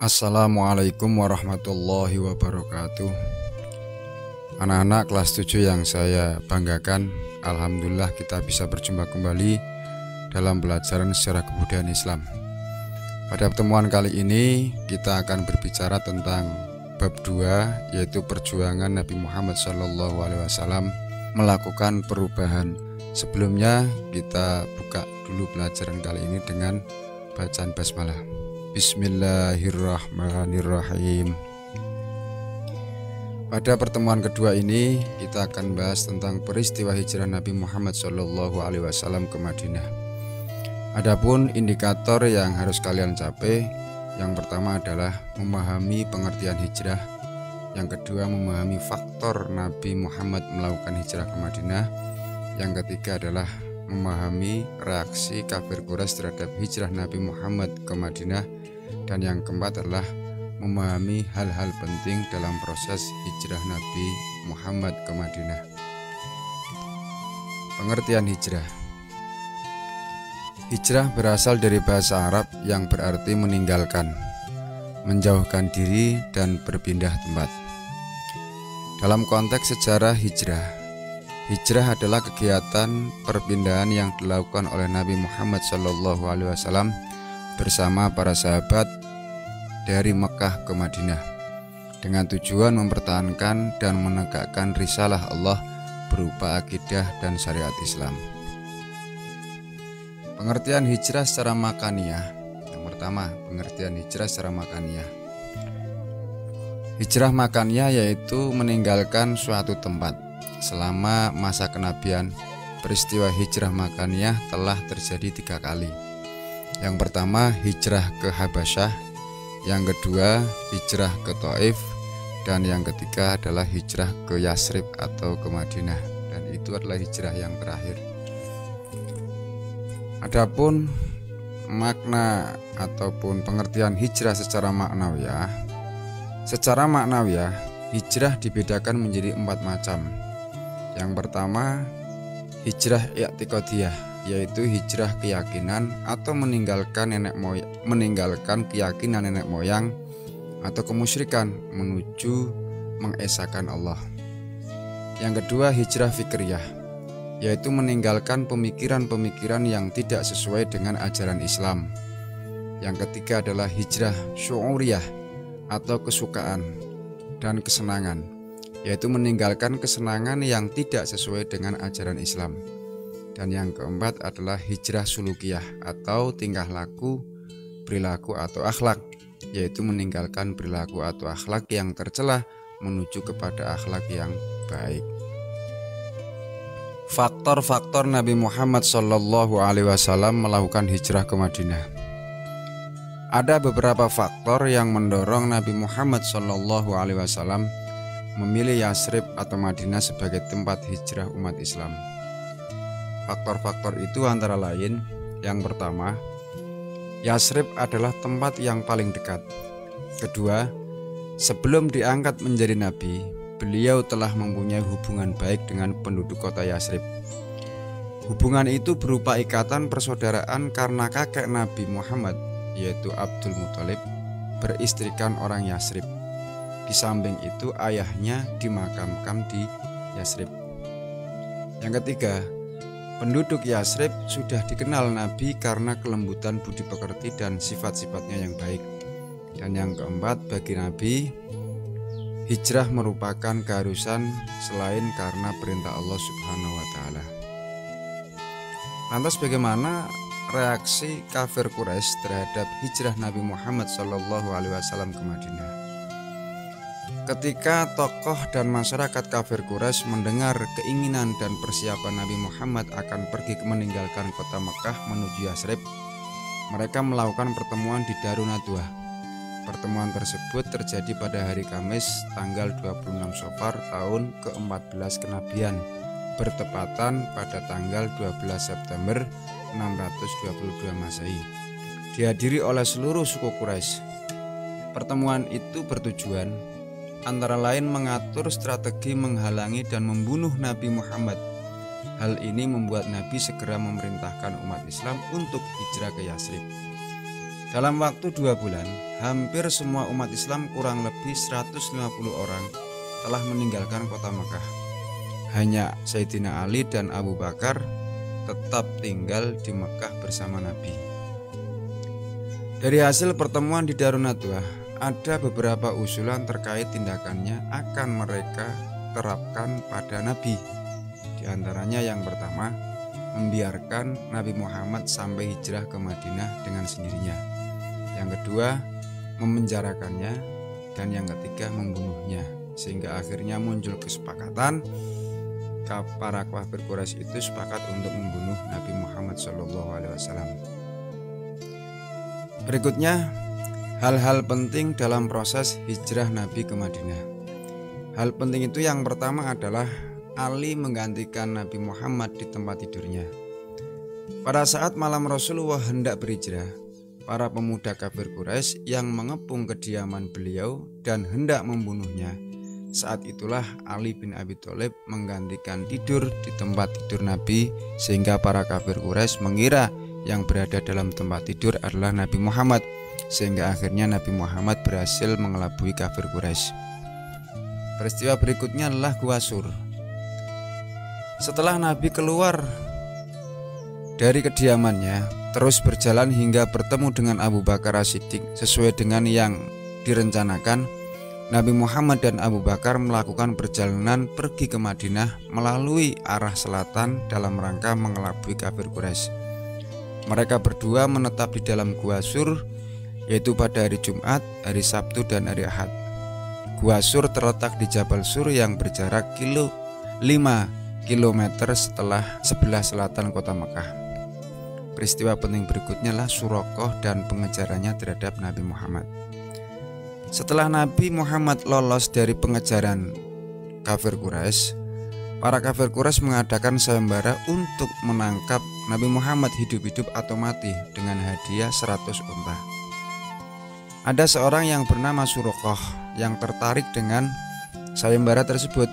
Assalamualaikum warahmatullahi wabarakatuh. Anak-anak kelas 7 yang saya banggakan, alhamdulillah kita bisa berjumpa kembali dalam pelajaran sejarah kebudayaan Islam. Pada pertemuan kali ini kita akan berbicara tentang bab 2, yaitu perjuangan Nabi Muhammad SAW melakukan perubahan. Sebelumnya kita buka dulu pelajaran kali ini dengan bacaan basmalah. Bismillahirrahmanirrahim. Pada pertemuan kedua ini kita akan bahas tentang peristiwa hijrah Nabi Muhammad SAW ke Madinah. Adapun indikator yang harus kalian capai, yang pertama adalah memahami pengertian hijrah, yang kedua memahami faktor Nabi Muhammad melakukan hijrah ke Madinah, yang ketiga adalah memahami reaksi kafir Quraisy terhadap hijrah Nabi Muhammad ke Madinah, dan yang keempat adalah memahami hal-hal penting dalam proses hijrah Nabi Muhammad ke Madinah. Pengertian hijrah. Hijrah berasal dari bahasa Arab yang berarti meninggalkan, menjauhkan diri, dan berpindah tempat. Dalam konteks sejarah hijrah adalah kegiatan perpindahan yang dilakukan oleh Nabi Muhammad SAW bersama para sahabat dari Mekah ke Madinah dengan tujuan mempertahankan dan menegakkan risalah Allah berupa akidah dan syariat Islam. Pengertian hijrah secara makaniyah. Yang pertama, pengertian hijrah secara makaniyah. Hijrah makaniyah yaitu meninggalkan suatu tempat. Selama masa kenabian, peristiwa hijrah makaniyah telah terjadi 3 kali. Yang pertama, hijrah ke Habasyah, yang kedua hijrah ke Thaif, dan yang ketiga adalah hijrah ke Yasrib atau ke Madinah, dan itu adalah hijrah yang terakhir. Adapun makna ataupun pengertian hijrah secara maknawiyah, hijrah dibedakan menjadi 4 macam. Yang pertama, hijrah i'tiqadiyah, yaitu hijrah keyakinan atau meninggalkan keyakinan nenek moyang atau kemusyrikan menuju mengesahkan Allah. Yang kedua, hijrah fikriyah, yaitu meninggalkan pemikiran-pemikiran yang tidak sesuai dengan ajaran Islam. Yang ketiga adalah hijrah syu'uriyah atau kesukaan dan kesenangan, yaitu meninggalkan kesenangan yang tidak sesuai dengan ajaran Islam. Dan yang keempat adalah hijrah sulukiyah atau tingkah laku, perilaku atau akhlak, yaitu meninggalkan perilaku atau akhlak yang tercela menuju kepada akhlak yang baik. Faktor-faktor Nabi Muhammad SAW melakukan hijrah ke Madinah. Ada beberapa faktor yang mendorong Nabi Muhammad SAW memilih Yasrib atau Madinah sebagai tempat hijrah umat Islam. Faktor-faktor itu antara lain, yang pertama, Yasrib adalah tempat yang paling dekat. Kedua, sebelum diangkat menjadi nabi, beliau telah mempunyai hubungan baik dengan penduduk kota Yasrib. Hubungan itu berupa ikatan persaudaraan karena kakek Nabi Muhammad, yaitu Abdul Muthalib, beristrikan orang Yasrib. Di samping itu ayahnya dimakamkan di Yasrib. Yang ketiga, penduduk Yasrib sudah dikenal Nabi karena kelembutan budi pekerti dan sifat-sifatnya yang baik. Dan yang keempat, bagi Nabi, hijrah merupakan keharusan selain karena perintah Allah Subhanahu wa Ta'ala. Lantas bagaimana reaksi kafir Quraisy terhadap hijrah Nabi Muhammad SAW ke Madinah? Ketika tokoh dan masyarakat kafir Quraisy mendengar keinginan dan persiapan Nabi Muhammad akan pergi meninggalkan kota Mekah menuju Yasrib, mereka melakukan pertemuan di Darun Nadwah. Pertemuan tersebut terjadi pada hari Kamis tanggal 26 Safar tahun ke-14 kenabian, bertepatan pada tanggal 12 September 622 Masehi. Dihadiri oleh seluruh suku Quraisy. Pertemuan itu bertujuan antara lain mengatur strategi menghalangi dan membunuh Nabi Muhammad. Hal ini membuat Nabi segera memerintahkan umat Islam untuk hijrah ke Yatsrib. Dalam waktu 2 bulan, hampir semua umat Islam kurang lebih 150 orang telah meninggalkan kota Mekah. Hanya Sayyidina Ali dan Abu Bakar tetap tinggal di Mekah bersama Nabi. Dari hasil pertemuan di Darun Nadwah, ada beberapa usulan terkait tindakannya akan mereka terapkan pada Nabi. Di antaranya yang pertama, membiarkan Nabi Muhammad sampai hijrah ke Madinah dengan sendirinya. Yang kedua, memenjarakannya, dan yang ketiga membunuhnya. Sehingga akhirnya muncul kesepakatan para kafir Quraisy itu sepakat untuk membunuh Nabi Muhammad SAW. Berikutnya, hal-hal penting dalam proses hijrah Nabi ke Madinah. Hal penting itu yang pertama adalah Ali menggantikan Nabi Muhammad di tempat tidurnya. Pada saat malam Rasulullah hendak berhijrah, para pemuda kafir Quraisy yang mengepung kediaman beliau dan hendak membunuhnya. Saat itulah Ali bin Abi Thalib menggantikan tidur di tempat tidur Nabi, sehingga para kafir Quraisy mengira yang berada dalam tempat tidur adalah Nabi Muhammad, sehingga akhirnya Nabi Muhammad berhasil mengelabui kafir Quraisy. Peristiwa berikutnya adalah Gua Sur. Setelah Nabi keluar dari kediamannya, terus berjalan hingga bertemu dengan Abu Bakar As-Siddiq. Sesuai dengan yang direncanakan, Nabi Muhammad dan Abu Bakar melakukan perjalanan pergi ke Madinah melalui arah selatan dalam rangka mengelabui kafir Quraisy. Mereka berdua menetap di dalam Gua Sur, yaitu pada hari Jumat, hari Sabtu, dan hari Ahad. Gua Sur terletak di Jabal Sur yang berjarak 5 km sebelah selatan kota Mekah. Peristiwa penting berikutnya adalah Suraqah dan pengejarannya terhadap Nabi Muhammad. Setelah Nabi Muhammad lolos dari pengejaran kafir Quraisy, para kafir Quraisy mengadakan sayembara untuk menangkap Nabi Muhammad hidup-hidup atau mati dengan hadiah 100 unta. Ada seorang yang bernama Suraqah yang tertarik dengan sayembara tersebut.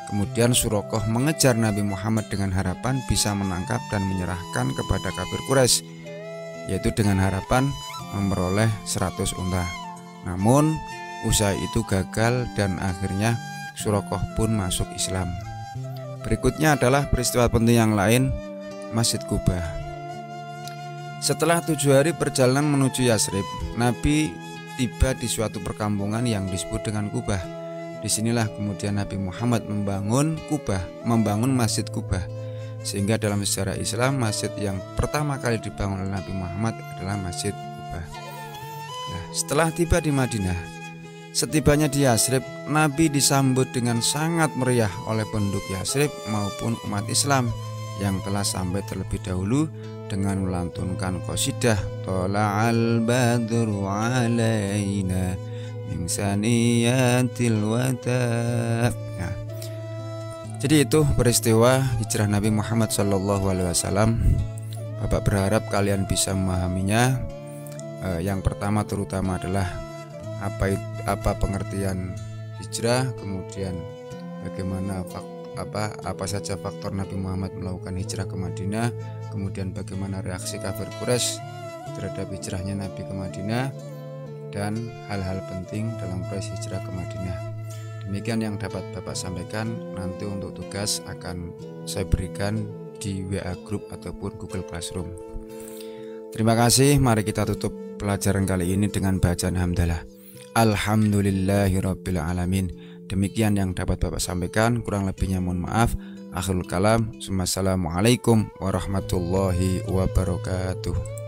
Kemudian Suraqah mengejar Nabi Muhammad dengan harapan bisa menangkap dan menyerahkan kepada kafir Quraisy, yaitu dengan harapan memperoleh 100 unta. Namun usaha itu gagal dan akhirnya Suraqah pun masuk Islam. Berikutnya adalah peristiwa penting yang lain, Masjid Quba. Setelah 7 hari perjalanan menuju Yatsrib, Nabi tiba di suatu perkampungan yang disebut dengan Quba. Disinilah kemudian Nabi Muhammad membangun Masjid Quba, sehingga dalam sejarah Islam masjid yang pertama kali dibangun oleh Nabi Muhammad adalah Masjid Quba. Nah, setelah tiba di Madinah, setibanya di Yatsrib, Nabi disambut dengan sangat meriah oleh penduduk Yatsrib maupun umat Islam yang telah sampai terlebih dahulu dengan melantunkan qasidah Tola'al badru alaina min saniyatil wada. Nah, jadi itu peristiwa hijrah Nabi Muhammad SAW. Bapak berharap kalian bisa memahaminya. Yang pertama terutama adalah apa pengertian hijrah, kemudian bagaimana apa saja faktor Nabi Muhammad melakukan hijrah ke Madinah, kemudian bagaimana reaksi kafir Quraisy terhadap hijrahnya Nabi ke Madinah, dan hal-hal penting dalam proses hijrah ke Madinah. Demikian yang dapat Bapak sampaikan. Nanti untuk tugas akan saya berikan di WA Group ataupun Google Classroom. Terima kasih. Mari kita tutup pelajaran kali ini dengan bacaan hamdalah. Alhamdulillahirabbil alamin. Demikian yang dapat Bapak sampaikan. Kurang lebihnya mohon maaf. Akhirul kalam. Assalamualaikum warahmatullahi wabarakatuh.